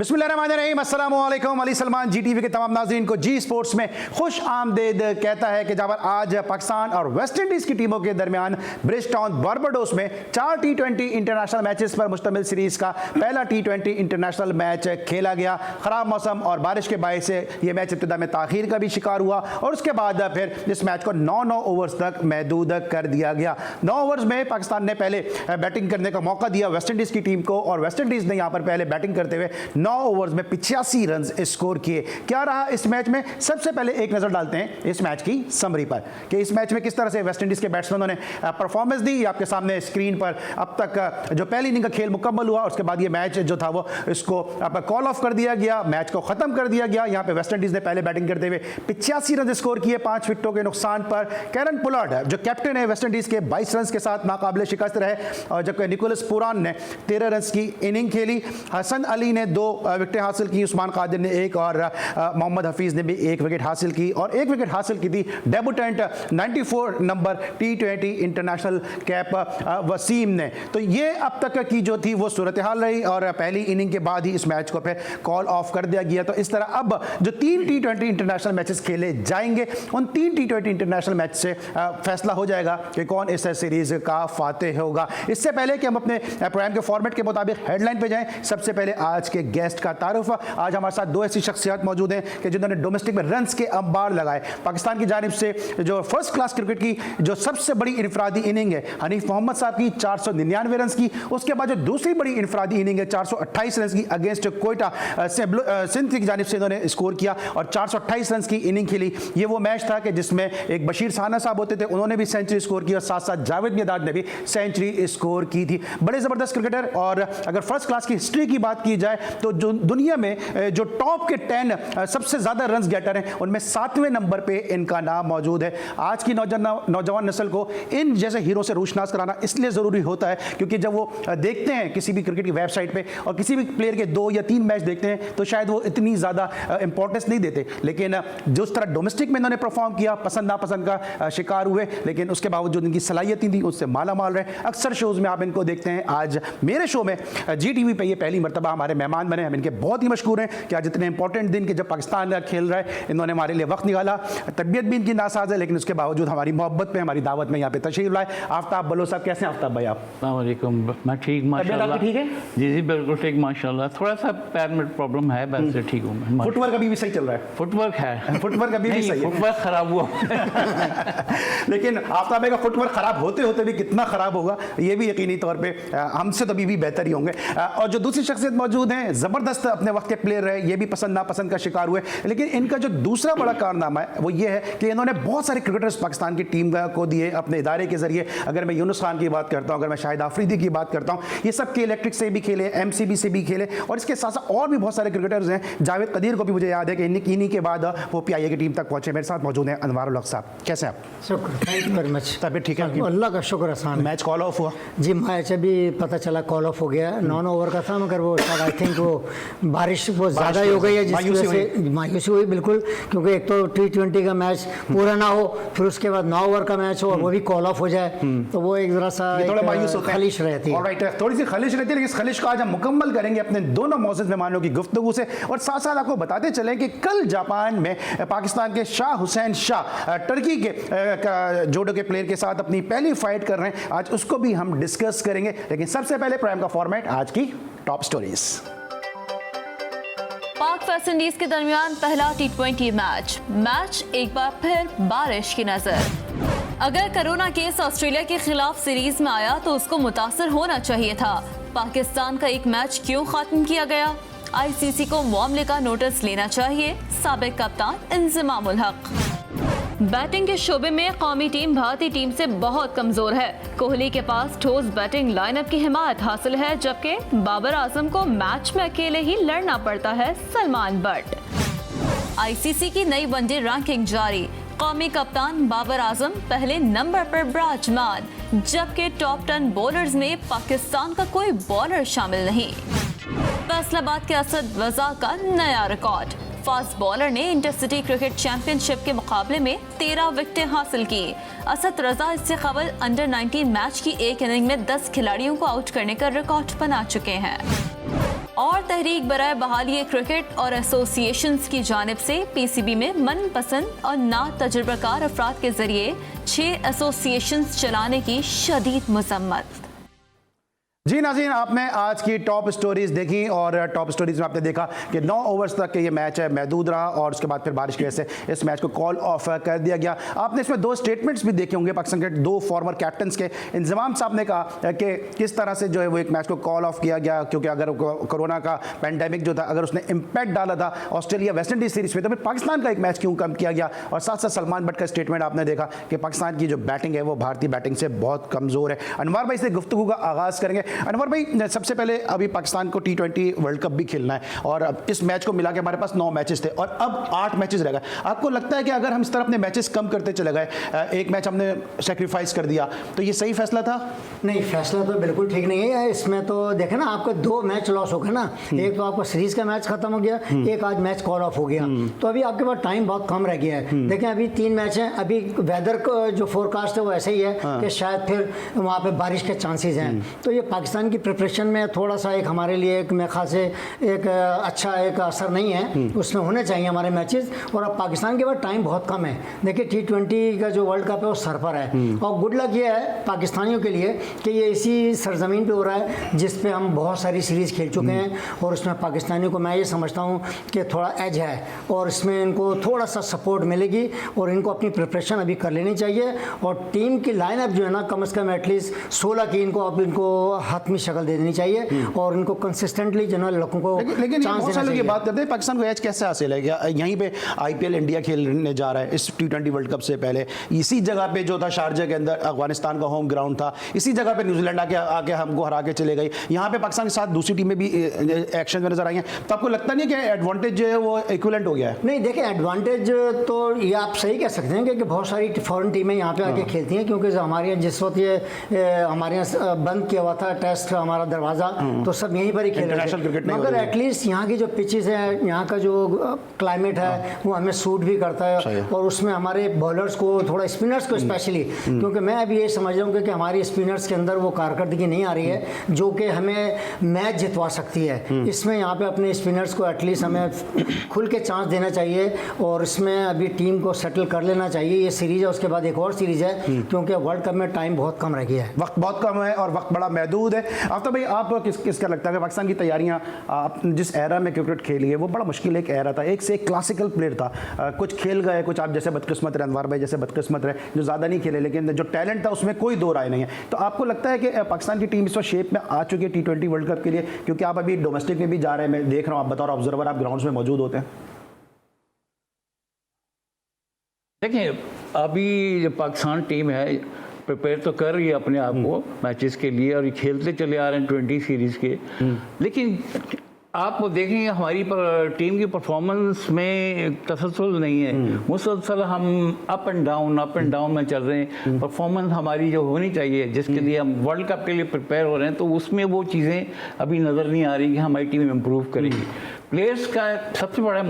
बिस्मिल्लाहिर्रहमानिर्रहीम, अस्सलामु अलैकुम। अली सलमान जी टीवी के तमाम नाज़रीन को जी स्पोर्ट्स में खुश आमदेद कहता है कि जब आज पाकिस्तान और वेस्ट इंडीज़ की टीमों के दरमियान ब्रिजटाउन बारबाडोस में 4 T20 इंटरनेशनल मैचेस पर मुश्तमिल सीरीज़ का पहला T20 इंटरनेशनल मैच खेला गया। ख़राब मौसम और बारिश के बायस से ये मैच इब्तिदा में ताख़ीर का भी शिकार हुआ और उसके बाद फिर इस मैच को 9 ओवर्स तक महदूद कर दिया गया। 9 ओवर्स में पाकिस्तान ने पहले बैटिंग करने का मौका दिया वेस्ट इंडीज़ की टीम को और वेस्ट इंडीज़ ने यहाँ पर पहले बैटिंग करते हुए 9 ओवर्स में 85 रन स्कोर किए। क्या रहा इस मैच में, सबसे पहले एक नजर डालते हैं इस मैच की समरी पर कि इस मैच में किस तरह से वेस्ट इंडीज के बैट्समैनों ने परफॉर्मेंस दी। आपके सामने स्क्रीन पर अब तक जो पहली इनिंग का खेल मुकम्मल हुआ, उसके बाद ये मैच जो था वो इसको कॉल ऑफ कर दिया गया, मैच को खत्म कर दिया गया। यहाँ पे वेस्ट इंडीज ने पहले बैटिंग करते हुए 85 रन स्कोर किए 5 विकेटों के नुकसान पर। कैरन पोलार्ड जो कैप्टन है वेस्ट इंडीज के 22 रन के साथ नाकाबिले शिकस्त रहे और जबकि निकोलस पुरान ने 13 रन की इनिंग खेली। हसन अली ने 2 विकेटें हासिल की, उस्मान कादिर ने 1 और मोहम्मद हफीज़ ने भी 1 विकेट हासिल की और 1 विकेट हासिल की थी debutante 94 number T20 international cap Wasim ने। तो ये अब तक की जो थी वो सूरत हाल रही और पहली इनिंग के बाद ही इस मैच को फिर कॉल ऑफ कर दिया गया। तो इस तरह अब जो 3 T20 इंटरनेशनल मैचेस खेले जाएंगे उन 3 T20 इंटरनेशनल मैच से फैसला हो जाएगा कि कौन इस सीरीज का फातेह होगा। इससे पहले कि हम अपने प्रोग्राम के फॉर्मेट के मुताबिक हेडलाइन पे जाएं, सबसे पहले आज के गेस्ट का तारुफ। आज हमारे साथ 2 ऐसी शख्सियत मौजूद हैं कि जिन्होंने डोमेस्टिक में रन्स के अंबार लगाए। पाकिस्तान की जानिब से जो फर्स्ट क्लास क्रिकेट की जो सबसे बड़ी इनफरादी इनिंग है हनीफ मोहम्मद साहब की 499 रन की, उसके बाद जो दूसरी बड़ी इनफरादी इनिंग है 428 रन की अगेंस्ट कोयटा सिंध की जानिब से इन्होंने स्कोर किया और 428 रन की इनिंग खेली। ये वो मैच था कि जिसमें एक बशीर साना साहब होते थे, उन्होंने भी सेंचुरी स्कोर की और साथ साथ जावेद मियादाद ने भी सेंचुरी स्कोर की थी। बड़े ज़बरदस्त क्रिकेटर और अगर फर्स्ट क्लास की हिस्ट्री की बात की जाए तो जो दुनिया में जो टॉप के 10 सबसे ज़्यादा रन गेटर हैं उनमें 7वें नंबर पे इनका नाम मौजूद है। आज की नौजवान नस्ल को इन जैसे हीरो से रोशनास कराना इसलिए ज़रूरी होता है क्योंकि जब वो देखते हैं किसी भी क्रिकेट की वेबसाइट पे और किसी भी प्लेयर के 2 या 3 मैच देखते हैं तो शायद वो इतनी ज़्यादा इंपॉर्टेंस नहीं देते, लेकिन जिस तरह डोमेस्टिक में इन्होंने परफॉर्म किया पसंद नापसंद का शिकार हुए, लेकिन उसके बावजूद इनकी सलाहियतें थी उससे माला माल रहे। अक्सर शोज़ में आप इनको देखते हैं। आज मेरे शो में जी टीवी पे ये पहली मरतबा हमारे मेहमान बने। हम इनके बहुत ही मशहूर हैं कि आज इतने इंपॉर्टेंट दिन के जब पाकिस्तान खेल रहा है इन्होंने हमारे लिए वक्त निकाला। तबीयत भी इनकी नासाज है लेकिन उसके बावजूद हमारी मोहब्बत में हमारी दावत में यहाँ पे तशरीफ लाए। आफ्ताब बलोच साहब, कैसे हैं आफ्ताब भाई आप? अस्सलाम वालेकुम। मैं ठीक माशाल्लाह। ठीक है जी बिल्कुल ठीक माशाल्लाह। थोड़ा सा पैर में प्रॉब्लम है, वैसे ठीक हूँ मैं। फुटवर्क अभी भी सही चल रहा है? फुटवर्क है, फुटवर्क अभी भी सही है, फुटवर्क खराब हुआ लेकिन आफ्ताब भाई का फुटवर्क खराब होते होते भी कितना खराब होगा ये भी यकीनी तौर पे हमसे तो अभी भी बेहतर ही होंगे। और जो दूसरी शख्सियत मौजूद हैं, ज़बरदस्त अपने वक्त के प्लेयर रहे, ये भी पसंद नापसंद का शिकार हुए, लेकिन इनका जो दूसरा बड़ा कारनामा है वो ये है कि इन्होंने बहुत सारे क्रिकेटर्स पाकिस्तान की टीम को दिए अपने इदारे के जरिए। अगर मैं यूनुस खान की बात करता हूँ, अगर मैं शाहिद आफरीदी की बात करता हूँ, ये सब के इलेक्ट्रिक से भी खेले, MCB से भी खेले और इसके साथ साथ और भी बहुत सारे क्रिकेटर्स हैं। जावेद कदीर को भी मुझे याद है कि इन्हीं के बाद वो PIA की टीम तक पहुंचे। मेरे साथ मौजूद हैं अनवार उल हक साहब, कैसे आप? शुक्र, थैंक यू वेरी मच। तबीयत ठीक है? अल्लाह का शुक्र आसान। मैच कॉल ऑफ हुआ? जी मैच अभी पता चला कॉल ऑफ हो गया। 9 ओवर का था मगर वो शायद आई थिंक वो बारिश बहुत ज़्यादा ही हो गई है जिसकी वजह से मायूसी हुई बिल्कुल, क्योंकि एक तो T20 का मैच पूरा ना हो फिर उसके बाद 9 ओवर का मैच हो और वो भी कॉल ऑफ हो जाए तो वो एक ज़रा सा खलिश रहती है। ऑलराइट, थोड़ी सी खलिश रहती है, लेकिन इस खलिश को आज हम मुकम्मल करेंगे अपने दोनों मौजूद मेहमानों की गुफ्तगू से और साथ साथ आपको बताते चलें कि कल जापान में पाकिस्तान के शाह हुसैन शाह टर्की के जोडो के प्लेयर के साथ अपनी पहली फाइट कर रहे हैं। आज उसको भी हम डिस्कस करेंगे, लेकिन सबसे पहले प्रोग्राम का फॉर्मेट आज की टॉप स्टोरीज। पाक वेस्ट इंडीज के दरमियान पहला T20 मैच एक बार फिर बारिश की नजर। अगर कोरोना केस ऑस्ट्रेलिया के खिलाफ सीरीज में आया तो उसको मुतासर होना चाहिए था। पाकिस्तान का एक मैच क्यों खत्म किया गया? ICC को मामले का नोटिस लेना चाहिए। साबिक कप्तान इंजमाम उल हक। बैटिंग के शोबे में कौमी टीम भारतीय टीम से बहुत कमजोर है। कोहली के पास ठोस बैटिंग लाइनअप की हिमायत हासिल है, जबकि बाबर आजम को मैच में अकेले ही लड़ना पड़ता है। सलमान बट। ICC की नई वनडे रैंकिंग जारी। कौमी कप्तान बाबर आजम पहले नंबर पर विराजमान, जबकि टॉप 10 बॉलर्स में पाकिस्तान का कोई बॉलर शामिल नहीं। फैसलाबाद के असद वज़ा का नया रिकॉर्ड। फास्ट बॉलर ने इंटरसिटी क्रिकेट चैंपियनशिप के मुकाबले में 13 विकेटें हासिल की। असद रजा इससे कबल अंडर 19 मैच की एक इनिंग में 10 खिलाड़ियों को आउट करने का रिकॉर्ड बना चुके हैं। और तहरीक बराए बहाली क्रिकेट और एसोसिएशंस की जानिब से पीसीबी में मनपसंद और ना तजुर्बाकार अफराद के जरिए 6 एसोसिएशंस चलाने की शदीद मजम्मत। जी नाज़रीन, आपने आज की टॉप स्टोरीज देखी और टॉप स्टोरीज में आपने देखा कि 9 ओवर्स तक ये मैच है महदूद रहा और उसके बाद फिर बारिश की वजह से इस मैच को कॉल ऑफ कर दिया गया। आपने इसमें 2 स्टेटमेंट्स भी देखे होंगे पाकिस्तान के 2 फॉर्मर कैप्टन्स के। इंजमाम साहब ने कहा कि किस तरह से जो है वो एक मैच को कॉल ऑफ किया गया, क्योंकि अगर कोरोना का पैंडेमिक जो था अगर उसने इम्पैक्ट डाला था ऑस्ट्रेलिया वेस्ट इंडीज सीरीज में, तो फिर पाकिस्तान का एक मैच क्यों कम किया गया। और साथ साथ सलमान बट का स्टेटमेंट आपने देखा कि पाकिस्तान की जो बैटिंग है वो भारतीय बैटिंग से बहुत कमज़ोर है। अनवर भाई से गुफ्तगू का आगाज़ करेंगे। अनवर भाई, सबसे पहले अभी पाकिस्तान को T20 वर्ल्ड कप भी खेलना है और अब इस मैच को मिला के हमारे पास 9 मैचेस थे और अब 8 मैचेस रह गए। आपको लगता है कि अगर हम इस तरह अपने मैचेस कम करते चले गए, एक मैच हमने सेक्रीफाइस कर दिया, तो ये सही फैसला था? नहीं, फैसला तो बिल्कुल ठीक नहीं है। इसमें तो देखे ना, आपको 2 मैच लॉस हो गए ना। एक तो आपका सीरीज का मैच खत्म हो गया, एक आज मैच कॉल ऑफ हो गया, तो अभी आपके पास टाइम बहुत कम रह गया है। देखें अभी 3 मैच हैं, अभी वेदर का जो फोरकास्ट है वो ऐसे ही है कि शायद फिर वहाँ पे बारिश के चांसेस हैं। तो ये पाकिस्तान की प्रिपरेशन में थोड़ा सा एक हमारे लिए एक मेरे ख्याल से एक अच्छा एक असर नहीं है। उसमें होने चाहिए हमारे मैचेस। और अब पाकिस्तान के पास टाइम बहुत कम है। देखिए T20 का जो वर्ल्ड कप है वो सर पर है और गुड लक ये है पाकिस्तानियों के लिए कि ये इसी सरजमीन पे हो रहा है जिस पे हम बहुत सारी सीरीज़ खेल चुके हैं और उसमें पाकिस्तानियों को मैं ये समझता हूँ कि थोड़ा एज है और इसमें इनको थोड़ा सा सपोर्ट मिलेगी और इनको अपनी प्रिपरेशन अभी कर लेनी चाहिए। और टीम की लाइनअप जो है ना, कम से कम एटलीस्ट 16 की इनको हतमी शक्ल दे देनी चाहिए और इनको कंसिस्टेंटली जो है लड़कों को लेकिन चांस देना चाहिए। ये बात करते हैं पाकिस्तान को एज कैसे हासिल है? यहीं पे IPL इंडिया खेलने जा रहा है इस T20 वर्ल्ड कप से पहले, इसी जगह पे जो था शारजा के अंदर अफगानिस्तान का होम ग्राउंड था, इसी जगह पे न्यूजीलैंड आके हमको हरा के चले गई। यहाँ पे पाकिस्तान के साथ दूसरी टीमें भी एक्शन में नजर आई हैं, तो आपको लगता नहीं कि एडवांटेज जो है वो इक्विवेलेंट हो गया है? नहीं, देखिए एडवांटेज तो ये आप सही कह सकते हैं कि बहुत सारी फॉरेन टीमें यहाँ पे आके खेलती हैं, क्योंकि हमारे यहाँ जिस वक्त ये हमारे यहाँ बंद किया हुआ था टेस्ट हमारा दरवाज़ा, तो सब यहीं पर ही खेल रहे थे। मगर एटलीस्ट यहाँ की जो पिचेस है, यहाँ का जो क्लाइमेट है वो हमें सूट भी करता है और उसमें हमारे बॉलर्स को थोड़ा, स्पिनर्स को स्पेशली, क्योंकि मैं अभी ये समझ रहा हूँ कि हमारी स्पिनर्स के अंदर वो कारकर्दगी नहीं आ रही है जो कि हमें मैच जितवा सकती है। इसमें यहाँ पे अपने स्पिनर्स को एटलीस्ट हमें खुल के चांस देना चाहिए और इसमें अभी टीम को सेटल कर लेना चाहिए। ये सीरीज़ है, उसके बाद एक और सीरीज़ है, क्योंकि वर्ल्ड कप में टाइम बहुत कम रह गया है, वक्त बहुत कम है और वक्त बड़ा महदूद है। आफ्ताब भाई, आप किसका लगता है कि पाकिस्तान की तैयारियां, आप जिस एरा में क्रिकेट खेली है वो बड़ा मुश्किल एक एरा था, एक से एक क्लासिकल प्लेयर था, कुछ खेल गए, कुछ आप जैसे बदकिस्मत रहे, अनवर भाई जैसे बदकिस्मत रहे जो ज़्यादा नहीं खेले, लेकिन जो टैलेंट था उसमें कोई दो राय नहीं है। तो आपको लगता है कि पाकिस्तान की टीम इस वक्त शेप में आ चुकी है T20 वर्ल्ड कप के लिए? क्योंकि आप अभी डोमेस्टिक में भी जा रहे हैं, मैं देख रहा हूँ, आप बतौर ऑब्जर्वर आप ग्राउंड्स में मौजूद होते हैं। देखिए, अभी जो पाकिस्तान टीम है प्रिपेयर तो कर रही है अपने आप को मैचेस के लिए और खेलते चले आ रहे हैं 20 सीरीज़ के, लेकिन आप देखेंगे हमारी टीम की परफॉर्मेंस में तसलसल नहीं है। मुसलसल हम अप एंड डाउन में चल रहे हैं। परफॉर्मेंस हमारी जो होनी चाहिए, जिसके लिए हम वर्ल्ड कप के लिए प्रिपेयर हो रहे हैं, तो उसमें वो चीज़ें अभी नज़र नहीं आ रही कि हमारी टीम इम्प्रूव करेगी। प्लेयर्स का सबसे बड़ा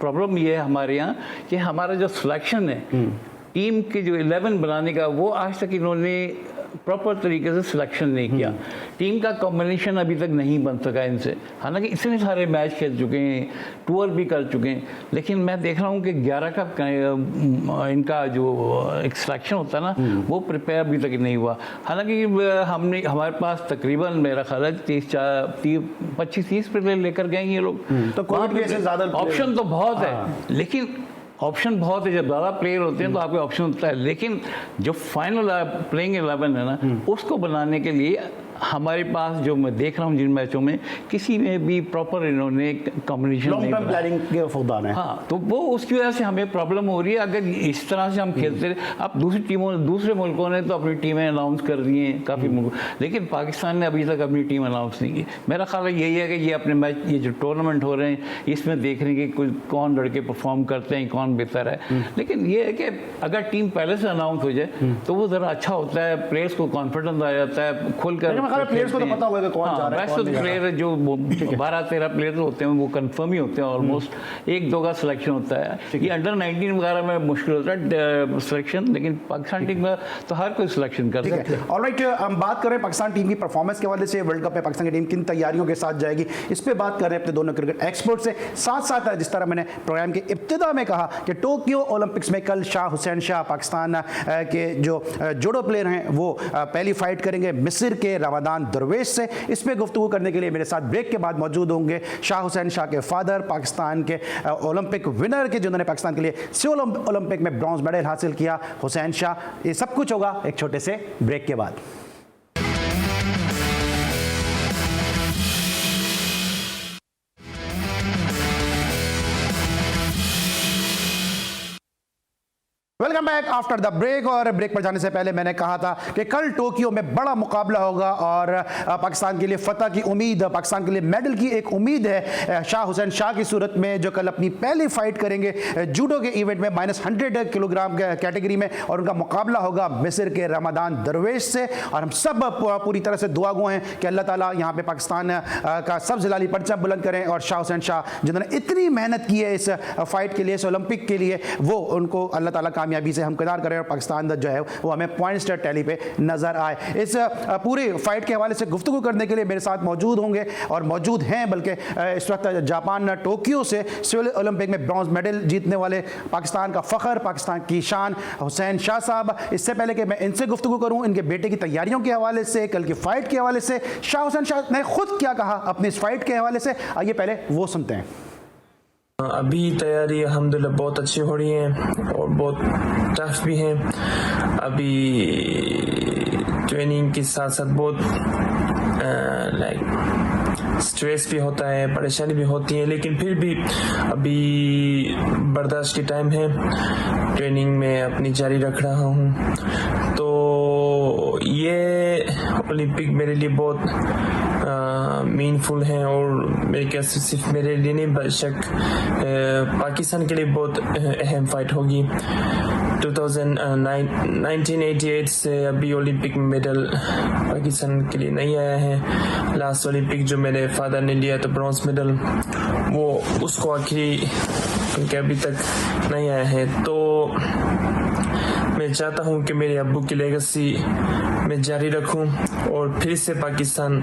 प्रॉब्लम ये है हमारे यहाँ कि हमारा जो सिलेक्शन है टीम के जो 11 बनाने का, वो आज तक इन्होंने प्रॉपर तरीके से सिलेक्शन नहीं किया। टीम का कॉम्बिनेशन अभी तक नहीं बन सका इनसे, हालांकि इतने सारे मैच खेल चुके हैं, टूर भी कर चुके हैं, लेकिन मैं देख रहा हूँ कि 11 का इनका जो एक सिलेक्शन होता है ना, वो प्रिपेयर अभी तक नहीं हुआ। हालांकि हमारे पास तकरीबन मेरा ख्याल है 25-30 प्लेयर लेकर गए ये लोग, तो ऑप्शन तो बहुत है, लेकिन ऑप्शन बहुत है। जब ज़्यादा प्लेयर होते हैं तो आपके ऑप्शन होता है, लेकिन जो फाइनल प्लेइंग 11 है ना, उसको बनाने के लिए हमारे पास, जो मैं देख रहा हूँ जिन मैचों में, किसी में भी प्रॉपर इन्होंने कॉम्बिनेशन नहीं बनाया। प्लानिंग के फुकदान है। हाँ, तो वो उसकी वजह से हमें प्रॉब्लम हो रही है। अगर इस तरह से हम खेलते रहे, अब दूसरे मुल्कों ने तो अपनी टीमें अनाउंस कर दी हैं काफ़ी मुल्क, लेकिन पाकिस्तान ने अभी तक अपनी टीम अनाउंस नहीं की। मेरा ख्याल है यही है कि ये अपने मैच, ये जो टूर्नामेंट हो रहे हैं, इसमें देख रहे हैं कि कौन लड़के परफॉर्म करते हैं, कौन बेहतर है। लेकिन ये है कि अगर टीम पहले से अनाउंस हो जाए तो वो ज़रा अच्छा होता है, प्लेयर्स को कॉन्फिडेंस आ जाता है, खुलकर ख्याल प्लेयर्स को तो पता होगा कि कौन जा रहा है, कौन नहीं जा रहा है। प्लेयर जो 12-13 प्लेयर होते हैं वो कंफर्म ही होते हैं ऑलमोस्ट, 1-2 का सिलेक्शन होता है। ये अंडर 19 वगैरह में मुश्किल होता है सिलेक्शन, लेकिन पाकिस्तान टीम में तो हर कोई सिलेक्शन करता है। ऑलराइट, हम बात कर रहे हैं पाकिस्तान टीम की परफॉर्मेंस के हवाले से। वर्ल्ड कप में पाकिस्तान की टीम किन तैयारियों के साथ जाएगी, इस पे बात कर रहे हैं अपने दोनों क्रिकेट एक्सपर्ट से। साथ साथ जिस तरह मैंने प्रोग्राम की इब्तिदा में कहा कि टोक्यो ओलंपिक्स में कल शाह हुसैन शाह पाकिस्तान के जो जूडो प्लेयर हैं वो पहली फाइट करेंगे मिस्र के रमादान दरवेश से। इस पे गुफ्तगू करने के लिए मेरे साथ ब्रेक के बाद मौजूद होंगे शाह हुसैन शाह के फादर, पाकिस्तान के ओलंपिक विनर के जिन्होंने पाकिस्तान के लिए सियोल ओलंपिक में ब्रॉन्ज मेडल हासिल किया, हुसैन शाह। ये सब कुछ होगा एक छोटे से ब्रेक के बाद। Welcome back after the break. और ब्रेक पर जाने से पहले मैंने कहा था कि कल टोक्यो में बड़ा मुकाबला होगा और पाकिस्तान के लिए फतह की उम्मीद, पाकिस्तान के लिए मेडल की एक उम्मीद है शाह हुसैन शाह की सूरत में, जो कल अपनी पहली फाइट करेंगे जूडो के इवेंट में -100 किलोग्राम कैटेगरी में, और उनका मुकाबला होगा मिस्र के रमादान दरवेश से। और हम सब पूरी तरह से दुआ गो हैं कि अल्लाह ताला यहाँ पे पाकिस्तान का सब जिलाली परचम बुलंद करें और शाह हुसैन शाह जिन्होंने इतनी मेहनत की है इस फाइट के लिए, इस ओलंपिक के लिए, वो उनको अल्लाह ताला कामयाबी से हमकिनार करें और पाकिस्तान जो है वो हमें पॉइंट स्टार टैली पे नजर आए। इस पूरी फाइट के हवाले से गुफ्तगू करने के लिए मेरे साथ मौजूद होंगे और मौजूद हैं, बल्कि इस वक्त जापान टोक्यो से सिविल ओलंपिक में ब्रॉन्ज मेडल जीतने वाले पाकिस्तान का फख्र, पाकिस्तान की शान हुसैन शाह साहब। इससे पहले कि मैं इनसे गुफ्तगू करूं इनके बेटे की तैयारियों के हवाले से, कल की फाइट के हवाले से, शाह हुसैन शाह ने खुद क्या कहा अपनी इस फाइट के हवाले से, आइए पहले वो सुनते हैं। अभी तैयारी अल्हम्दुलिल्लाह बहुत अच्छी हो रही है और बहुत टफ भी है। अभी ट्रेनिंग के साथ साथ बहुत स्ट्रेस भी होता है, परेशानी भी होती है, लेकिन फिर भी अभी बर्दाश्त की टाइम है। ट्रेनिंग में अपनी जारी रख रहा हूँ। तो ये ओलंपिक मेरे लिए बहुत मीनफुल है और मेरे ख्याल से सिर्फ मेरे लिए नहीं बेशक पाकिस्तान के लिए बहुत अहम फाइट होगी। 1988 से अभी ओलंपिक में मेडल पाकिस्तान के लिए नहीं आया है। लास्ट ओलंपिक जो मेरे फादर ने लिया तो ब्रॉन्ज मेडल, वो उसको आखिरी उनके अभी तक नहीं आया है। तो मैं चाहता हूं कि मेरे अब्बू की लेगेसी मैं जारी रखूं और फिर से पाकिस्तान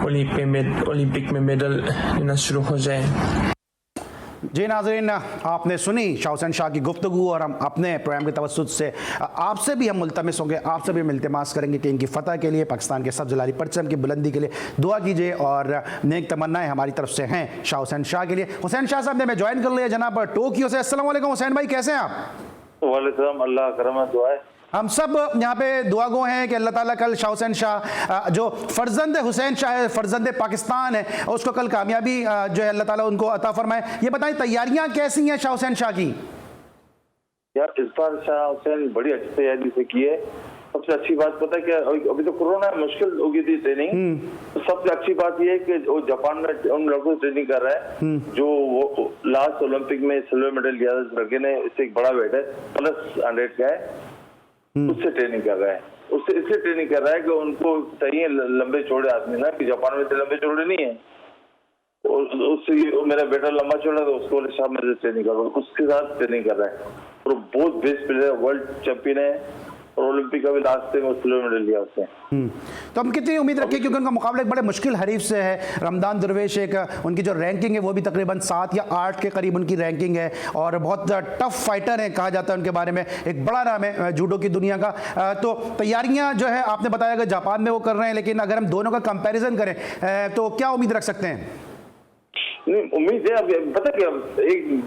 ओलंपिक में मेडल लेना शुरू हो जाए। जी नाज़रीन, आपने सुनी शाह हुसैन शाह की गुफ्तगू और हम अपने प्रोग्राम के तवस्सुत से आपसे भी हम मुल्तमिस होंगे, आपसे भी इल्तिमास करेंगे कि इनकी फ़तह के लिए, पाकिस्तान के सब जिलाली परचम की बुलंदी के लिए दुआ कीजिए और नेक तमन्नाएं हमारी तरफ से हैं शाह हुसैन शाह के लिए। हुसैन शाह साहब ने मैं ज्वाइन कर लिया जनाब टोक्यो से। अस्सलाम वालेकुम हुसैन भाई, कैसे हैं आप? वालेकुम, अल्लाह करम दुआ है। हम सब यहाँ पे दुआ गो हैं कि अल्लाह ताला कल शाह हुसैन शाह जो फर्जंद हुसैन शाह है, फर्जंद पाकिस्तान है, उसको कल कामयाबी जो है अल्लाह ताला उनको अता फरमाए। ये बताएं तैयारियां कैसी हैं शाह हुसैन शाह की? यार इस बार शाह हुसैन बड़ी अच्छी तैयारी से की है। सबसे अच्छी बात पता है क्या, अभी तो कोरोना मुश्किल हो गई थी ट्रेनिंग, तो सबसे अच्छी बात यह है कि वो जापान में उन लड़कों से ट्रेनिंग कर रहा है जो वो लास्ट ओलंपिक में सिल्वर मेडल लिया था। लड़के ने इससे एक बड़ा वेट है, +100 का है, उससे ट्रेनिंग कर रहा है। उससे इसलिए ट्रेनिंग कर रहा है कि उनको चाहिए लंबे चौड़े आदमी ना, कि जापान में तो लंबे चौड़े नहीं है। उससे मेरा बेटा लंबा चौड़ा तो उसको शाह मेरे ट्रेनिंग कर रहा है, उसके साथ ट्रेनिंग कर रहा है। और बहुत बेस्ट प्लेयर, वर्ल्ड चैंपियन है और ओलंपिक का भी लास्ट में सिल्वर मेडल लिया उसने। तो हम कितनी उम्मीद रखें, क्योंकि उनका मुकाबला एक बड़े मुश्किल हरीफ से है। रमदान दरवेश, एक उनकी जो रैंकिंग है वो भी तकरीबन 7 या 8 के करीब उनकी रैंकिंग है और बहुत टफ फाइटर है कहा जाता है उनके बारे में, एक बड़ा नाम है जूडो की दुनिया का। तो तैयारियां जो है आपने बताया कि जापान में वो कर रहे हैं, लेकिन अगर हम दोनों का कंपेरिजन करें तो क्या उम्मीद रख सकते हैं? नहीं, उम्मीद है। अब पता क्या, एक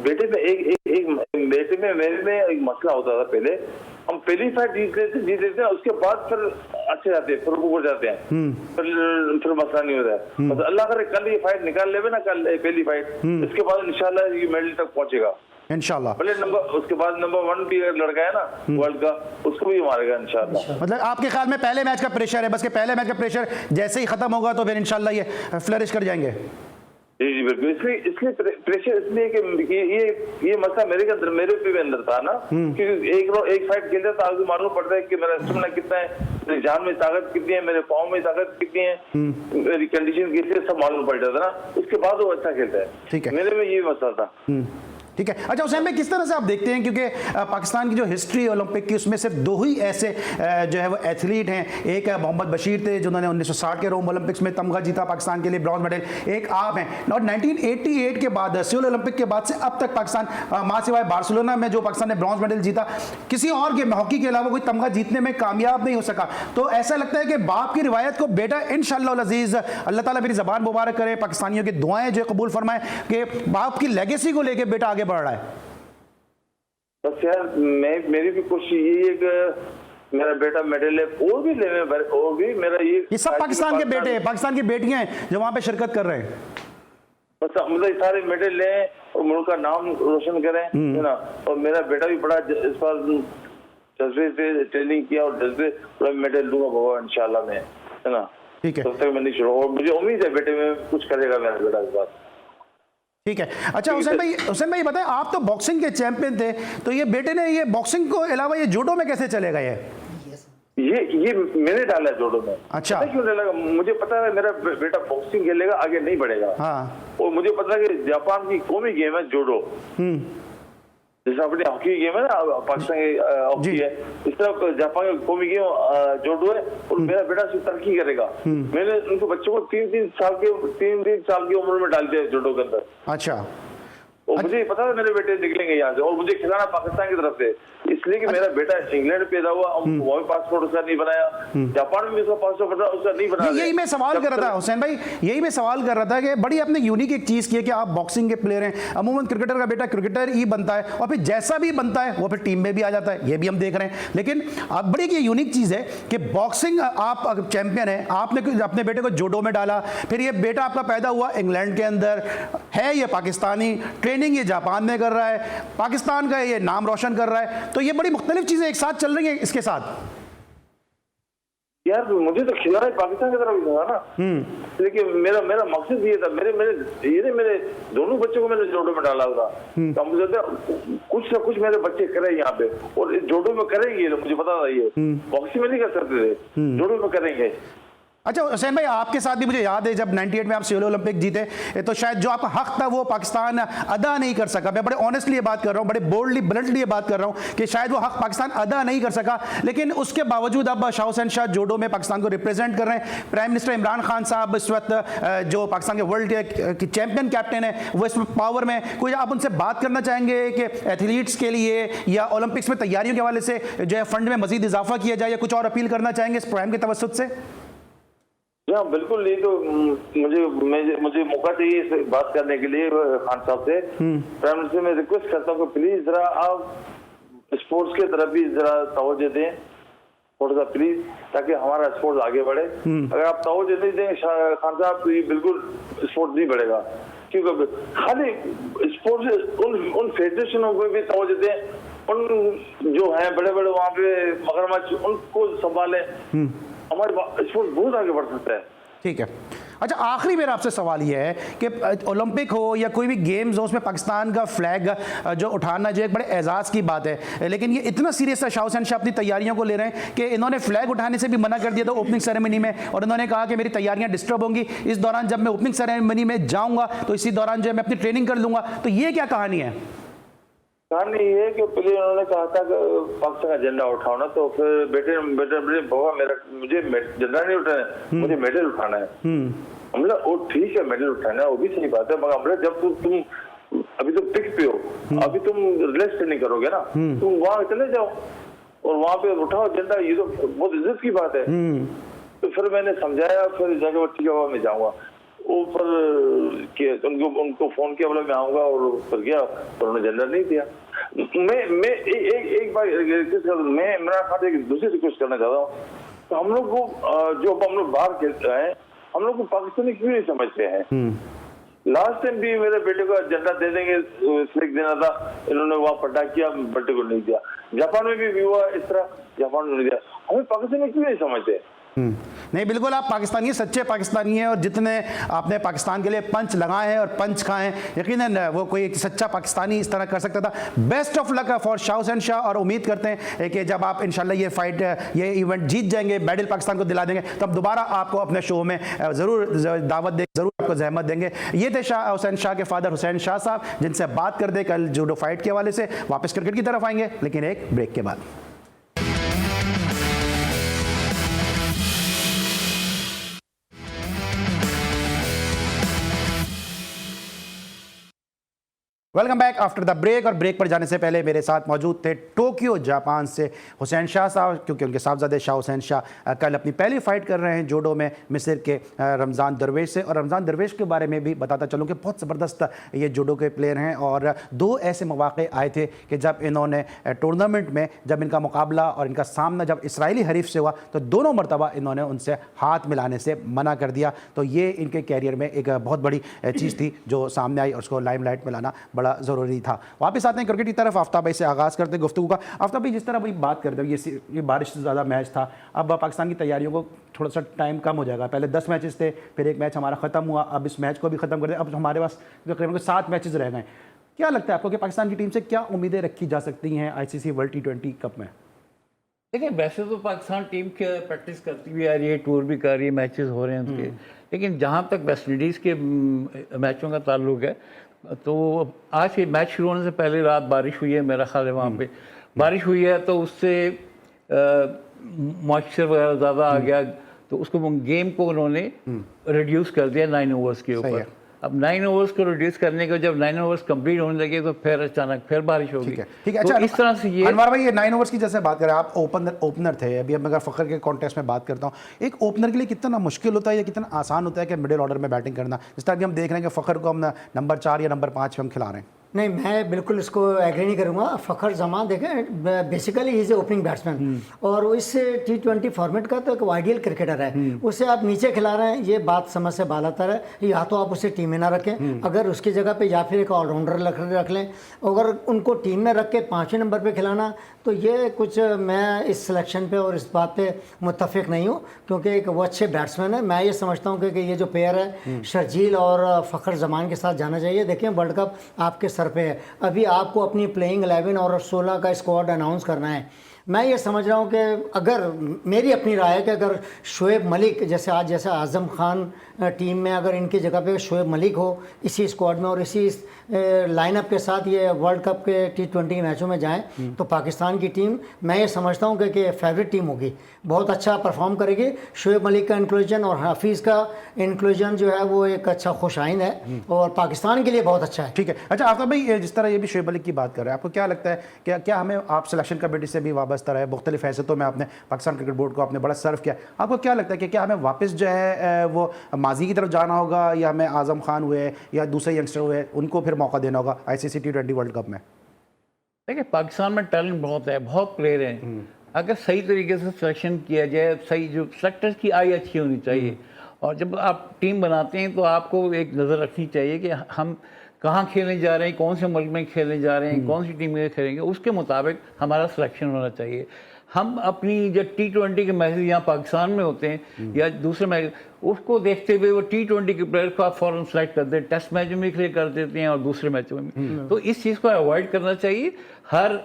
बेटे में मेरे में एक मसला होता था पहले, हम पहली फाइट जीत लेते हैं, उसके बाद फिर अच्छे जाते हैं, फिर ऊपर जाते हैं, फिर मसला नहीं होता है। बस अल्लाह करे कल ये फाइट निकाल ले ना, कल पहली फाइट, इसके बाद इंशाल्लाह ये मेडल तक पहुंचेगा इंशाल्लाह। पहले उसके बाद नंबर 1 भी लड़का है ना वर्ल्ड का, उसको भी मारेगा इंशाल्लाह। मतलब आपके ख्याल में पहले मैच का प्रेशर है, बस के पहले मैच का प्रेशर जैसे ही खत्म होगा तो फिर इंशाल्लाह ये फ्लरिश कर जाएंगे। जी जी बिल्कुल। इसलिए प्रेशर इसलिए कि ये मसला मेरे पे भी अंदर था ना, क्योंकि एक फाइट खेलता था, आगे मालूम पड़ता है कि मेरा स्टेमिना कितना है, मेरी जान में ताकत कितनी है, मेरे पाँव में ताकत कितनी है, मेरी कंडीशन कैसी है, सब मालूम पड़ जाता ना, उसके बाद वो अच्छा खेलता है। ठीक है, मेरे में ये मसला था। ठीक है। अच्छा हुसैन भाई, किस तरह से आप देखते हैं, क्योंकि पाकिस्तान की जो हिस्ट्री ओलंपिक की उसमें सिर्फ दो ही ऐसे जो है वो एथलीट हैं, एक मोहम्मद बशीर थे जिन्होंने 1960 के रोम ओलंपिक्स में तमगा जीता पाकिस्तान के लिए, ब्रॉन्ज मेडल, एक आप हैं। और 1988 के बाद सियोल ओलंपिक के बाद से अब तक पाकिस्तान मां सिवाय बार्सिलोना में जो पाकिस्तान ने ब्रॉन्ज मेडल जीता, किसी और गेम में हॉकी के अलावा कोई तमगा जीतने में कामयाब नहीं हो सका। तो ऐसा लगता है कि बाप की रिवायत को बेटा इंशाअल्लाह अजीज, अल्लाह ताला मेरी ज़बान मुबारक करे, पाकिस्तानियों की दुआएं जो कबूल फरमाए कि बाप की लेगेसी को लेकर बेटा आगे बढ़ रहा है। बस यार मेरी भी कोशिश यही है कि मेरा बेटा मेडल है, और भी ले, और भी मेरा ये सब पाकिस्तान के बेटे हैं, पाकिस्तान की बेटियां हैं जो वहां पे शिरकत कर रहे हैं। बस मतलब सारे मेडल लें और मुल्क का नाम रोशन करें, है ना। और मेरा बेटा भी बड़ा इस बार जज्बे से ट्रेनिंग किया और जज्बे बड़ा मेडल लूंगा बाबा इंशाल्लाह मैं, है ना। ठीक है, तब तक मैं नहीं शुरू, और मुझे उम्मीद है बेटे में कुछ करेगा मेरा बेटा इस बार। ठीक है। अच्छा हुसैन भाई बताएं, आप तो बॉक्सिंग के चैंपियन थे, तो ये बेटे ने ये बॉक्सिंग को अलावा ये जूडो में कैसे चलेगा? ये मैंने डाला जूडो में। अच्छा, क्यों डाला? मुझे पता है मेरा बेटा बॉक्सिंग खेलेगा, आगे नहीं बढ़ेगा। हाँ, और मुझे पता है कि जापान की कौमी गेम है जूडो, जैसे अपनी हॉकी गेम है ना, पाकिस्तान की हॉकी है, इस तरह जापान की कौमी गेम जूडो है, और मेरा बेटा उसमें तरक्की करेगा। मैंने उनको बच्चों को 3 साल की उम्र में डाल दिया जूडो के अंदर। अच्छा, और मुझे पता है मेरे बेटे निकलेंगे यहाँ से, और मुझे खिलाना पाकिस्तान की तरफ से, इसलिए कि मेरा बेटा इंग्लैंड पैदा हुआ, वहाँ भी पासपोर्ट उसका नहीं बनाया, जापान में भी उसका पासपोर्ट बना, उसका नहीं बनाया। यही मैं सवाल कर रहा था हुसैन भाई, यही मैं सवाल कर रहा था कि बड़ी आपने यूनिक एक चीज़ की है कि आप बॉक्सिंग के प्लेयर हैं। अमूमन क्रिकेटर का बेटा क्रिकेटर ही बनता है, और फिर जैसा भी बनता है वो फिर टीम में भी आ जाता है, ये भी हम देख रहे हैं। लेकिन आप बड़ी एक यूनिक चीज़ है कि बॉक्सिंग आप चैंपियन हैं, आपने अपने बेटे को जूडो में डाला, फिर ये बेटा आपका पैदा हुआ इंग्लैंड के अंदर है, ये पाकिस्तानी, ट्रेनिंग ये जापान में कर रहा है, पाकिस्तान का ये नाम रोशन कर रहा है, तो ये बड़ी मुख्तलिफ चीजें एक साथ चल रही हैं इसके साथ। यार मुझे तो खिलाना है पाकिस्तान की तरफ ही था ना, लेकिन मेरा मकसद ये था, मेरे दोनों बच्चों को मैंने जूडो में डाला था, तो मुझे कुछ ना कुछ मेरे बच्चे करे यहाँ पे, और जूडो में करेंगे, मुझे पता था ये बॉक्सिंग में नहीं कर सकते थे, जूडो में करेंगे। अच्छा हुसैन भाई, आपके साथ भी मुझे याद है जब 98 में आप सियोल ओलंपिक जीते, तो शायद जो आपका हक था वो पाकिस्तान अदा नहीं कर सका। मैं बड़े ऑनेस्टली ये बात कर रहा हूँ, बड़े बोल्डली ब्लंटली ये बात कर रहा हूँ कि शायद वो हक पाकिस्तान अदा नहीं कर सका, लेकिन उसके बावजूद अब शाह हुसैन शाह जूडो में पाकिस्तान को रिप्रेजेंट कर रहे हैं। प्राइम मिनिस्टर इमरान खान साहब इस वक्त जो पाकिस्तान के वर्ल्ड के चैंपियन कैप्टन है, वो इस पावर में, कोई आप उनसे बात करना चाहेंगे कि एथलीट्स के लिए या ओलंपिक्स में तैयारियों के हवाले से जो है फंड में मजीद इजाफा किया जाए, या कुछ और अपील करना चाहेंगे इस प्रोग्राम के तवस्सुत से? हाँ बिल्कुल, ये तो मुझे मौका चाहिए इस बात करने के लिए खान साहब से। प्राइम मिनिस्टर मैं रिक्वेस्ट करता हूँ कि प्लीज जरा आप स्पोर्ट्स की तरफ भी जरा तवज्जो दें थोड़ा सा प्लीज, ताकि हमारा स्पोर्ट्स आगे बढ़े। अगर आप तवज्जो नहीं देंगे खान साहब तो ये बिल्कुल स्पोर्ट्स नहीं बढ़ेगा, क्योंकि खाली स्पोर्ट्स उन फेडरेशनों को भी तवज्जो दें, उन जो है बड़े बड़े वहाँ पे मगरमच्छ, उनको संभालें, हमारे स्पोर्ट्स बहुत आगे बढ़ सकता है। ठीक है। अच्छा, आखिरी मेरा आपसे सवाल ये है कि ओलंपिक हो या कोई भी गेम्स हो, उसमें पाकिस्तान का फ्लैग जो उठाना जो एक बड़े एजाज़ की बात है, लेकिन ये इतना सीरियस है, शाह हुसैन शाह अपनी तैयारियों को ले रहे हैं कि इन्होंने फ्लैग उठाने से भी मना कर दिया था ओपनिंग सेरेमनी में, और इन्होंने कहा कि मेरी तैयारियां डिस्टर्ब होंगी, इस दौरान जब मैं ओपनिंग सेरेमनी में जाऊँगा तो इसी दौरान जो है मैं अपनी ट्रेनिंग कर लूँगा। तो ये क्या कहानी है? कहानी ये है कि पहले उन्होंने कहा था कि पाकिस्तान का झंडा उठाओ ना, तो फिर बेटे बाबा मुझे झंडा नहीं उठाना है, मुझे मेडल उठाना है। हमला वो ठीक है, मेडल उठाना है, वो भी सही बात है, मगर हमला जब तुम अभी तो पिक पे हो, अभी तुम रिलैक्स ट्रेनिंग करोगे ना, तुम वहां चले जाओ और वहां पे उठाओ झंडा, ये तो बहुत इज्जत की बात है। तो फिर मैंने समझाया, फिर जाके ठीक है मैं जाऊंगा, ऊपर उनको फोन किया, बोला मैं आऊंगा, और फिर गया, और उन्होंने झंडा नहीं दिया। मैं एक बार मैं इमरान खान एक दूसरी रिक्वेस्ट करना चाहता हूँ, तो हम लोग को जो हम लोग बाहर खेलते हैं, हम लोग को पाकिस्तानी क्यों नहीं समझते हैं? लास्ट टाइम भी मेरे बेटे को झंडा दे देंगे फ्लैग देना था, इन्होंने वहाँ पटा किया, बेटे को नहीं दिया। जापान में भी हुआ इस तरह, जापान ने नहीं दिया। हमें पाकिस्तानी क्यों नहीं समझते? नहीं, बिल्कुल आप पाकिस्तानी हैं, सच्चे पाकिस्तानी हैं, और जितने आपने पाकिस्तान के लिए पंच लगाए हैं और पंच खाए हैं, यकीनन वो कोई एक सच्चा पाकिस्तानी इस तरह कर सकता था। Best of luck for Shah Hussain Shah, और उम्मीद करते हैं कि जब आप इंशाल्लाह ये फाइट, ये इवेंट जीत जाएंगे, मेडल पाकिस्तान को दिला देंगे, तब दोबारा आपको अपने शो में ज़रूर दावत देंगे, ज़रूर आपको जहमत देंगे। ये थे शाह हुसैन शाह के फादर हुसैन शाह साहब, जिनसे बात कर दे कल जूडो फाइट के हवाले से। वापस क्रिकेट की तरफ आएंगे, लेकिन एक ब्रेक के बाद। Welcome back after the break. और ब्रेक पर जाने से पहले मेरे साथ मौजूद थे टोक्यो जापान से हुसैन शाह साहब, क्योंकि उनके साहबजादे शाह हुसैन शाह कल अपनी पहली फाइट कर रहे हैं जूडो में मिस्र के रमज़ान दरवेश से। और रमज़ान दरवेश के बारे में भी बताता चलूँ कि बहुत ज़बरदस्त ये जूडो के प्लेयर हैं, और दो ऐसे मौक़े आए थे कि जब इन्होंने टूर्नामेंट में जब इनका मुकाबला और इनका सामना जब इसराइली हरीफ से हुआ, तो दोनों मरतबा इन्होंने उनसे हाथ मिलाने से मना कर दिया। तो ये इनके कैरियर में एक बहुत बड़ी चीज़ थी जो सामने आई, और उसको लाइमलाइट में लाना बड़ा ज़रूरी था। वापस आते हैं क्रिकेट की तरफ। आफ्ताब भाई से आगाज़ करते हैं गुफ्तगू का। आफ्ताब भाई, जिस तरह भाई बात करते हैं, ये बारिश से ज़्यादा मैच था, अब पाकिस्तान की तैयारियों को थोड़ा सा टाइम कम हो जाएगा। पहले 10 मैचेस थे, फिर एक मैच हमारा ख़त्म हुआ, अब इस मैच को भी ख़त्म कर दिया, अब हमारे पास तकरीबन 7 मैचेस रह गए। क्या लगता है आपको कि पाकिस्तान की टीम से क्या उम्मीदें रखी जा सकती हैं ICC वर्ल्ड T20 कप में? देखिए, वैसे तो पाकिस्तान टीम के प्रैक्टिस करती हुई आ रही है, टूर भी कर रही है, मैचेस हो रहे हैं उनके, लेकिन जहाँ तक वेस्ट इंडीज़ के मैचों का ताल्लुक है, तो आज के मैच शुरू होने से पहले रात बारिश हुई है, मेरा ख्याल है वहाँ पे बारिश हुई है, तो उससे मॉइस्चर वगैरह ज़्यादा आ गया, तो उसको गेम को उन्होंने रिड्यूस कर दिया 9 ओवर्स के ऊपर। अब 9 ओवर्स को रिड्यूस करने के जब 9 ओवर्स कंप्लीट होने लगे, तो फिर अचानक फिर बारिश हो गई। ठीक है। तो अच्छा, इस तरह से ये अनवर भाई, ये 9 ओवर्स की जैसे बात करें, आप ओपनर थे, अभी अब अगर फ़खर के कॉन्टेस्ट में बात करता हूँ, एक ओपनर के लिए कितना मुश्किल होता है या कितना आसान होता है कि मिडिल ऑर्डर में बैटिंग करना? जिस तरह हम देख रहे हैं कि फ़खर को हम नंबर 4 या नंबर 5 पे हम खिला रहे हैं। नहीं, मैं बिल्कुल इसको एग्री नहीं करूँगा। फ़खर जमान देखें, basically he is a opening batsman, और इस T20 फॉर्मेट का तो एक आइडियल क्रिकेटर है। उसे आप नीचे खिला रहे हैं, ये बात समझ से बालातर है। या तो आप उसे टीम में ना रखें, अगर उसकी जगह पे या फिर एक ऑलराउंडर रख लें। अगर उनको टीम में रख के 5वें नंबर पे खिलाना, तो ये कुछ मैं इस सिलेक्शन पे और इस बात पे मुत्तफिक नहीं हूँ, क्योंकि एक वो अच्छे बैट्समैन है। मैं ये समझता हूँ कि ये जो प्लेयर है शर्जील और फ़खर जमान के साथ जाना चाहिए। देखिए, वर्ल्ड कप आपके सर पे है, अभी आपको अपनी प्लेइंग 11 और 16 का स्क्वाड अनाउंस करना है। मैं ये समझ रहा हूँ कि अगर मेरी अपनी राय है कि अगर शोएब मलिक जैसे आज़म खान टीम में अगर इनकी जगह पे शोएब मलिक हो इसी स्क्वाड में और इसी लाइनअप के साथ ये वर्ल्ड कप के T20 मैचों में जाएं, तो पाकिस्तान की टीम मैं ये समझता हूँ कि फेवरेट टीम होगी, बहुत अच्छा परफॉर्म करेगी। शोएब मलिक का इंक्लूजन और हफीज़ का इंक्लूजन जो है वो एक अच्छा खुशाइन है और पाकिस्तान के लिए बहुत अच्छा है। ठीक है। अच्छा आफ्ताब भाई, जिस तरह ये भी शोएब मलिक की बात कर रहे हैं, आपको क्या लगता है क्या हमें, आप सिलेक्शन कमेटी से भी वाबस्ता रहे, मुख्तलिफ हैसियतों में आपने पाकिस्तान क्रिकेट बोर्ड को आपने बड़ा सर्व किया, आपको क्या लगता है कि क्या हमें वापस जो है वो माजी की तरफ जाना होगा, या हमें आज़म खान हुए या दूसरे यंगस्टर हुए उनको फिर मौका देना होगा ICC T20 वर्ल्ड कप में? देखिए, पाकिस्तान में टैलेंट बहुत है, बहुत प्लेयर हैं। अगर सही तरीके से सिलेक्शन किया जाए, सही जो सेलेक्टर्स की आई अच्छी होनी चाहिए, और जब आप टीम बनाते हैं तो आपको एक नज़र रखनी चाहिए कि हम कहाँ खेलने जा रहे हैं, कौन से मुल्क में खेलने जा रहे हैं, कौन सी टीम में खेलेंगे, उसके मुताबिक हमारा सिलेक्शन होना चाहिए। हम अपनी जो T20 के मैचेस यहाँ पाकिस्तान में होते हैं या दूसरे मैच, उसको देखते हुए वो T20 के प्लेयर को आप फ़ौरन सेलेक्ट कर दें, टेस्ट मैच में भी क्लियर कर देते हैं और दूसरे मैचों में भी। तो इस चीज़ को अवॉइड करना चाहिए। हर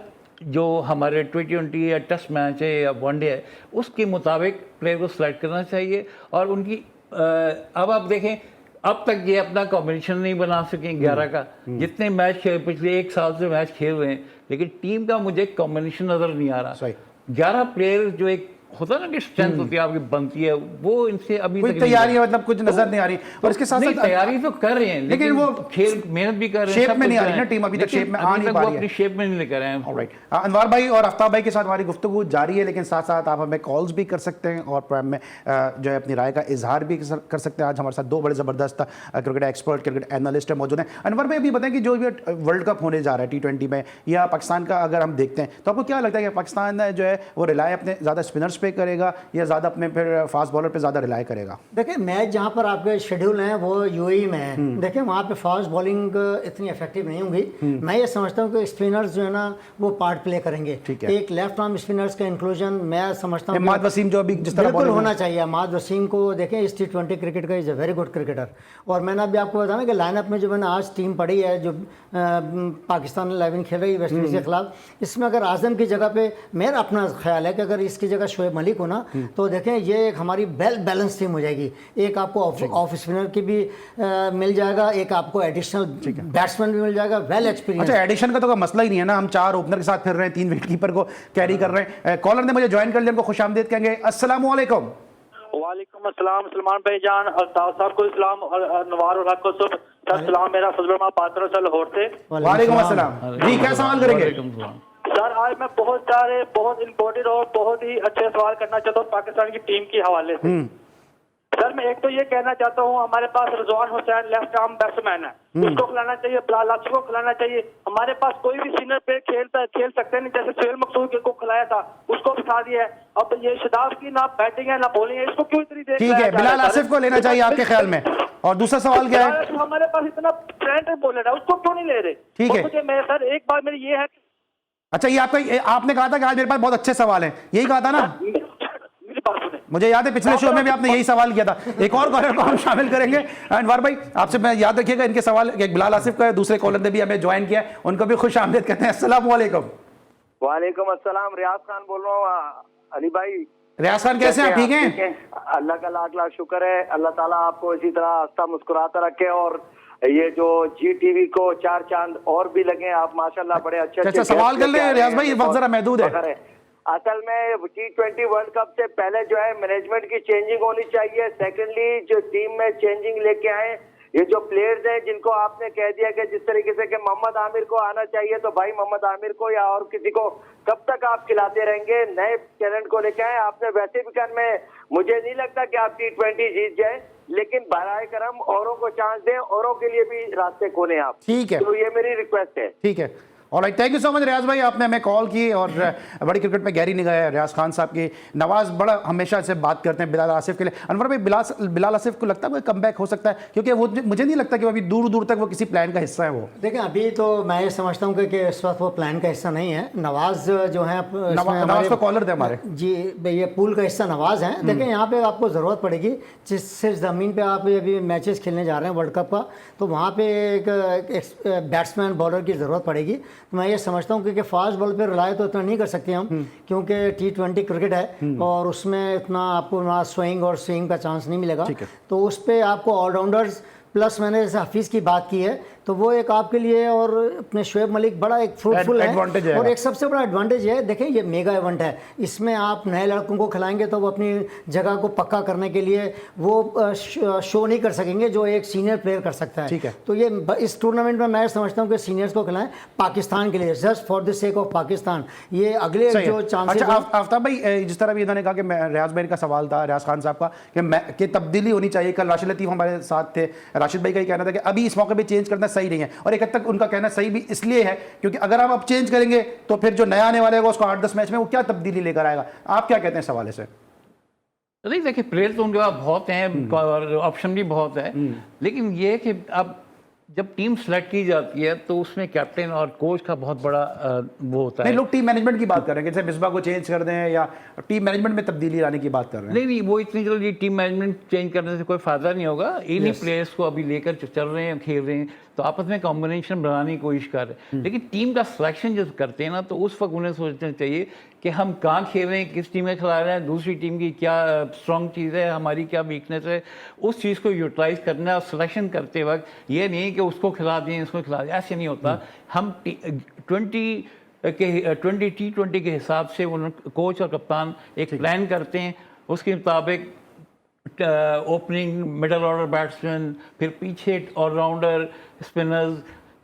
जो हमारे T20 या टेस्ट मैच है या वनडे है, उसके मुताबिक प्लेयर को सिलेक्ट करना चाहिए। और उनकी अब आप देखें, अब तक ये अपना कॉम्बिनेशन नहीं बना सके 11 का, जितने मैच पिछले 1 साल से मैच खेल रहे हैं, लेकिन टीम का मुझे कॉम्बिनेशन नज़र नहीं आ रहा। 11 प्लेयर जो एक होता है ना कि स्ट्रेंथ होती है आपकी बनती है, वो इनसे अभी कोई तैयारी है, मतलब कुछ नजर नहीं आ रही। और इसके साथ साथ तैयारी तो कर रहे हैं, लेकिन वो खेल मेहनत भी कर रहे हैं, शेप में नहीं आ रही ना टीम, अभी तक शेप में आ नहीं पा रही है, अपनी शेप में नहीं लेकर आए हैं। ऑलराइट, अनवर भाई और आफ्ताब भाई के साथ हमारी गुफ्तगू जारी है, लेकिन साथ साथ आप हमें कॉल्स भी कर सकते हैं और प्रोग्राम में जो है अपनी राय का इजहार भी कर सकते हैं। आज हमारे साथ 2 बड़े ज़बरदस्त क्रिकेट एक्सपर्ट, क्रिकेट एनालिस्ट मौजूद हैं। अनवर भाई, अभी बताएं कि जो भी वर्ल्ड कप होने जा रहा है T20 में या पाकिस्तान का अगर हम देखते हैं, तो आपको क्या लगता है कि पाकिस्तान जो है वो रिलाय अपने ज़्यादा स्पिनर्स पे करेगा या ज़्यादा अपने फिर फास्ट बॉलर पे ज़्यादा रिलाई करेगा? देखिए मैच जहाँ पर आपके शेड्यूल हैं वो यूएई में है, देखिए वहाँ पे फास्ट बॉलिंग इतनी इफेक्टिव नहीं होंगी। मैं ये समझता हूँ कि स्पिनर्स जो है ना वो पार्ट प्ले करेंगे। ठीक है। एक लेफ्ट आर्म स्पिनर्स का इंक्लूजन मैं समझता हूँ इमाद वसीम जो अभी जिस तरह बिल्कुल bowling होना चाहिए। इमाद वसीम को देखें इस T20 क्रिकेट का is a very good cricketer. और मैंने अभी आपको बताया ना कि लाइनअप में जो मैंने आज टीम पढ़ी है जो पाकिस्तान 11 खेल रही है वेस्ट इंडीज़ के खिलाफ, इसमें अगर आजम की जगह पे मेरा अपना ख्याल है कि अगर इसकी जगह शोएब मलिक हो ना तो देखें ये एक हमारी वेल बैलेंस टीम हो जाएगी। एक आपको ऑफ स्पिनर की भी मिल जाएगा, एक आपको एडिशनल बैट्समैन भी मिल जाएगा, वेल एक्सपीरियंस। अच्छा, एडिशन का तो कोई मसला ही नहीं है ना, हम 4 ओपनर के साथ फिर रहे हैं, 3 विकेट कीपर को कैरी कर रहे हैं। कॉलर ने मुझे ज्वाइन कर लिया, उनको खुशामदीद कहेंगे। अस्सलाम वालेकुम। वालेकुम अस्सलाम सलमान भाई जान, अल्ताफ साहब को इस्लाम और नवार और हक को सब सलाम। मेरा फजलमा पात्र से लाहौर से। वालेकुम अस्सलाम जी, क्या सवाल करेंगे? सर आज मैं बहुत इम्पोर्टेंट और बहुत ही अच्छे सवाल करना चाहता हूँ पाकिस्तान की टीम के हवाले से। सर मैं एक तो ये कहना चाहता हूँ हमारे पास Rizwan Hussain left arm batsman है, उसको खिलाना चाहिए, बिलाल आसिफ को खिलाना चाहिए। हमारे पास कोई भी सीनियर प्लेयर खेल सकते नहीं, जैसे सोहेल मकसूद को खिलाया था उसको बिठा दिया है। अब ये शदाब की ना बैटिंग है ना बॉलिंग है, इसको क्यों इतनी देर? ठीक है, बिलाल आसिफ को लेना चाहिए आपके ख्याल में। और दूसरा सवाल क्या है? हमारे पास इतना टैलेंटेड बॉलर है, उसको क्यों नहीं ले रहे? ठीक है। मुझे मैं सर एक बार मेरी ये है, अच्छा, ये आपने कहा था कि आज मेरे पास बहुत अच्छे सवाल हैं, यही कहा था ना? मेरी बात सुने। मुझे याद है पिछले शो में भी आपने यही सवाल किया था। एक और कॉलर को हम शामिल करेंगे। अनवर भाई आपसे मैं याद रखिएगा इनके सवाल, एक बिलाल आसिफ का है, दूसरे कॉलर ने भी हमें ज्वाइन किया है, उनको भी खुश आमदीद कहते हैं। अस्सलाम वालेकुम। वालेकुम अस्सलाम, रियाज खान बोल रहा हूँ। अली भाई रियाज खान कैसे हैं आप? ठीक हैं? अल्लाह का लाख लाख शुक्र है। अल्लाह ताला आपको इसी तरह हंसता मुस्कुराता रखे और ये जो जी टीवी को 4 चांद और भी लगे। आप माशाल्लाह बड़े अच्छे सवाल कर ले रियाज भाई, वक्त जरा महदूद है। असल में T20 वर्ल्ड कप से पहले जो है मैनेजमेंट की चेंजिंग होनी चाहिए। सेकेंडली जो टीम में चेंजिंग लेके आए, ये जो प्लेयर्स हैं जिनको आपने कह दिया कि जिस तरीके से कि मोहम्मद आमिर को आना चाहिए, तो भाई मोहम्मद आमिर को या और किसी को कब तक आप खिलाते रहेंगे? नए टैलेंट को लेके आए आपने। वैसे भी कर में मुझे नहीं लगता कि आप T20 जीत जाए, लेकिन बराए करम औरों को चांस दें, औरों के लिए भी रास्ते खोलें आप। ठीक है, तो ये मेरी रिक्वेस्ट है। ठीक है। Alright, thank you so much Riyaz भाई, आपने हमें कॉल की और बड़ी क्रिकेट में गहरी निगाह है रियाज खान साहब की। नवाज बड़ा हमेशा से बात करते हैं बिलाल आसिफ के लिए। अनवर भाई, बिलाल आसिफ को लगता है कोई कमबैक हो सकता है? क्योंकि वो मुझे नहीं लगता कि अभी दूर दूर तक वो किसी प्लान का हिस्सा है। वो देखिए अभी तो मैं ये समझता हूँ कि इस वक्त वो प्लान का हिस्सा नहीं है। नवाज जो है नवाज तो कॉलर थे हमारे जी, ये पूल का हिस्सा नवाज है। देखिए यहाँ पे आपको ज़रूरत पड़ेगी, जिस ज़मीन पे आप अभी मैचेस खेलने जा रहे हैं वर्ल्ड कप का, तो वहाँ पे एक बैट्समैन बॉलर की ज़रूरत पड़ेगी। तो मैं ये समझता हूँ क्योंकि फास्ट बॉल पे रिलाय तो इतना नहीं कर सकते हम, क्योंकि T20 क्रिकेट है और उसमें इतना आपको ना स्विंग और स्विंग का चांस नहीं मिलेगा। तो उस पर आपको ऑलराउंडर्स प्लस मैंने जैसे हफीज़ की बात की है तो वो एक आपके लिए और अपने शोएब मलिक बड़ा एक फ्रूटफुल है। और एक सबसे बड़ा एडवांटेज है, देखें ये मेगा इवेंट है, इसमें आप नए लड़कों को खिलाएंगे तो वो अपनी जगह को पक्का करने के लिए वो शो नहीं कर सकेंगे जो एक सीनियर प्लेयर कर सकता है। ठीक है। तो ये इस टूर्नामेंट में मैं समझता हूँ कि सीनियर्स को खिलाएं पाकिस्तान के लिए, just for the sake of Pakistan. ये अगले जो चांसेस। अच्छा आफ्ताब भाई, जिस तरह भी इन्होंने कहा कि रियाज भाई का सवाल था, रियाज खान साहब का कि तब्दीली होनी चाहिए। कल राशिद लतीफ़ हमारे साथ थे, राशिद भाई का ही कहना था कि अभी इस मौके पे चेंज करना सही नहीं है, और एक हद तक उनका कहना सही भी इसलिए है क्योंकि अगर आप अब चेंज करेंगे तो फिर जो नया आने वाला है उसको 8-10 मैच में वो क्या तब्दीली लेकर आएगा। आप क्या कहते हैं इस हवाले से? नहीं देखिए, प्लेयर तो उनके पास बहुत हैं और ऑप्शन भी बहुत है, लेकिन ये है कि अब जब टीम सेलेक्ट की जाती है तो उसमें कैप्टन और कोच का बहुत बड़ा वो होता है। नहीं, लोग टीम मैनेजमेंट की बात कर रहे हैं, जैसे मिसबा को चेंज कर दें या टीम मैनेजमेंट में तब्दीली लाने की बात कर रहे हैं। नहीं, वो इतनी जल्दी टीम मैनेजमेंट चेंज करने से कोई फायदा नहीं होगा। इन्हीं प्लेयर्स को अभी लेकर चल रहे हैं, खेल रहे हैं, तो आपस में कॉम्बिनेशन बनाने की कोशिश कर रहे हैं। लेकिन टीम का सिलेक्शन जब करते हैं ना तो उस वक्त उन्हें सोचना चाहिए कि हम कहाँ खेल रहे हैं, किस टीम में खिला रहे हैं, दूसरी टीम की क्या स्ट्रॉन्ग चीज़ है, हमारी क्या वीकनेस है, उस चीज़ को यूटिलाइज करना है। और सिलेक्शन करते वक्त ये नहीं कि उसको खिला दें इसको खिला दें, ऐसे नहीं होता। हम T20 के हिसाब से कोच और कप्तान एक प्लान करते हैं, उसके मुताबिक ओपनिंग मिडल ऑर्डर बैट्समैन, फिर पीछे ऑलराउंडर स्पिनर्स,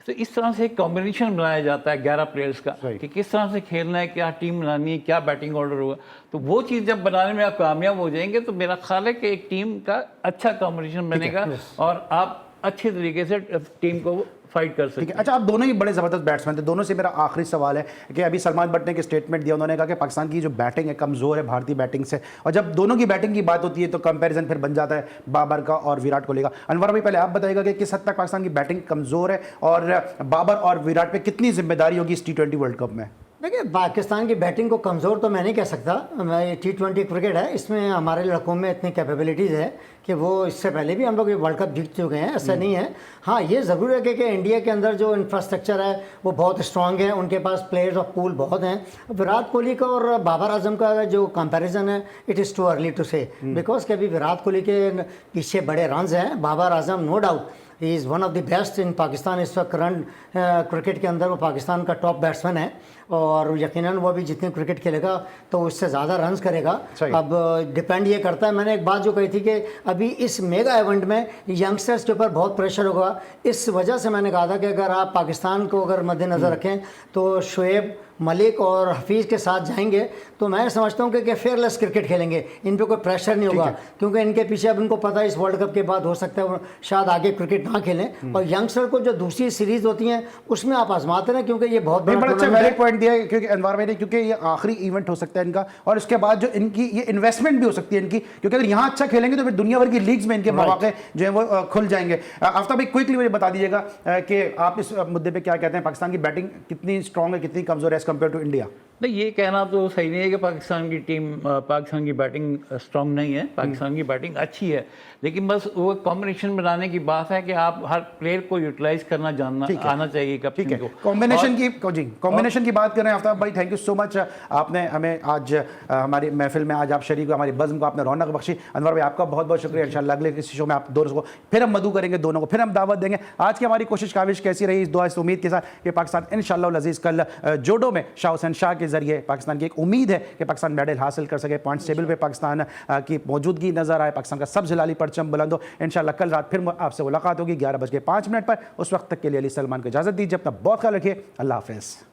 तो इस तरह से एक कॉम्बिनेशन बनाया जाता है 11 प्लेयर्स का कि किस तरह से खेलना है, क्या टीम बनानी है, क्या बैटिंग ऑर्डर होगा। तो वो चीज़ जब बनाने में आप कामयाब हो जाएंगे तो मेरा ख्याल है कि एक टीम का अच्छा कॉम्बिनेशन बनेगा और आप अच्छे तरीके से टीम को फाइट कर ठीक सकते है। हैं। अच्छा, आप दोनों ही बड़े ज़बरदस्त बैट्समैन थे। दोनों से मेरा आखिरी सवाल है कि अभी सलमान बट ने एक स्टेटमेंट दिया, उन्होंने कहा कि पाकिस्तान की जो बैटिंग है कमज़ोर है भारतीय बैटिंग से, और जब दोनों की बैटिंग की बात होती है तो कंपैरिजन फिर बन जाता है बाबर का और विराट कोहली का। अनवर भाई, पहले आप बताइएगा कि किस हद तक पाकिस्तान की बैटिंग कमज़ोर है और बाबर और विराट पे कितनी जिम्मेदारी होगी इस T20 वर्ल्ड कप में? देखिए, पाकिस्तान की बैटिंग को कमज़ोर तो मैं नहीं कह सकता। मैं T20 क्रिकेट है, इसमें हमारे लड़कों में इतनी कैपेबिलिटीज़ है कि वो इससे पहले भी हम लोग ये वर्ल्ड कप जीत चुके हैं, ऐसा नहीं है। हाँ, ये ज़रूर है कि इंडिया के अंदर जो इंफ्रास्ट्रक्चर है वो बहुत स्ट्रांग है, उनके पास प्लेयर्स ऑफ पूल बहुत हैं। विराट कोहली का और बाबर आजम का जो कंपैरिजन है, it is too early to say, because कि अभी विराट कोहली के पीछे बड़े रन्स हैं। बाबर आजम नो डाउट ही is one of the best in Pakistan. इस वक्त करंट क्रिकेट के अंदर वो पाकिस्तान का टॉप बैट्समैन है, और यकीनन वो भी जितनी क्रिकेट खेलेगा तो उससे ज़्यादा रन्स करेगा। अब डिपेंड ये करता है, मैंने एक बात जो कही थी कि अभी इस मेगा इवेंट में यंगस्टर्स के ऊपर बहुत प्रेशर होगा। इस वजह से मैंने कहा था कि अगर आप पाकिस्तान को अगर मद्देनज़र रखें तो शोएब मलिक और हफीज़ के साथ जाएंगे तो मैं समझता हूँ कि फेयरलेस क्रिकेट खेलेंगे, इन पे कोई प्रेशर नहीं होगा, क्योंकि इनके पीछे अब इनको पता है इस वर्ल्ड कप के बाद हो सकता है वो शायद आगे क्रिकेट ना खेलें। और यंगस्टर को जो दूसरी सीरीज़ होती हैं उसमें आप आजमाते हैं, क्योंकि ये बहुत बड़ा अच्छा टूर्नामेंट वैलिड पॉइंट दिया है, क्योंकि अनवर भाई ने, क्योंकि ये आखिरी इवेंट हो सकता है इनका, और इसके बाद जो इनकी ये इन्वेस्टमेंट भी हो सकती है इनकी, क्योंकि अगर यहाँ अच्छा खेलेंगे तो फिर दुनिया भर की लीग्स में इनके मौके जो है वो खुल जाएंगे। आफ्ताब भाई, क्विकली मुझे बता दीजिएगा कि आप इस मुद्दे पे क्या कहते हैं, पाकिस्तान की बैटिंग कितनी स्ट्रांग है, कितनी कमजोर है एज कम्पेयर टू इंडिया? नहीं, ये कहना तो सही नहीं है कि पाकिस्तान की टीम पाकिस्तान की बैटिंग स्ट्रांग नहीं है। पाकिस्तान की बैटिंग अच्छी है, लेकिन बस वो कॉम्बिनेशन बनाने की बात है कि आप हर प्लेयर को यूटिलाइज करना आना चाहिए कैप्टन को। कॉम्बिनेशन की बात कर रहे हैं आफ्ताब भाई, थैंक यू सो मच। आपने हमें आज हमारी महफिल में आज आप शरीक हुए, हमारी बज़्म को आपने रौनक बख्शी। अनवर भाई, आपका बहुत बहुत शुक्रिया। इंशाल्लाह अगले किसी शो में आप दोनों को फिर हम मदू करेंगे, दोनों को फिर हम दावत देंगे। आज की हमारी कोशिश काविश कैसी रही, इस दुआ इस उम्मीद के साथ कि पाकिस्तान इंशाल्लाह अज़ीज़ कल जोडो में शाह हुसैन शाह के जरिए पाकिस्तान की एक उम्मीद है कि पाकिस्तान मेडल हासिल कर सके, पॉइंट्स टेबल पे पाकिस्तान की मौजूदगी नजर आए, पाकिस्तान का सब जलाली परचम बुलंद हो। इंशाल्लाह कल रात फिर आपसे मुलाकात होगी 11:05 पर। उस वक्त तक के लिए अली सलमान को इजाजत दीजिए, अपना बहुत ख्याल रखिए। अल्लाह हाफिज़।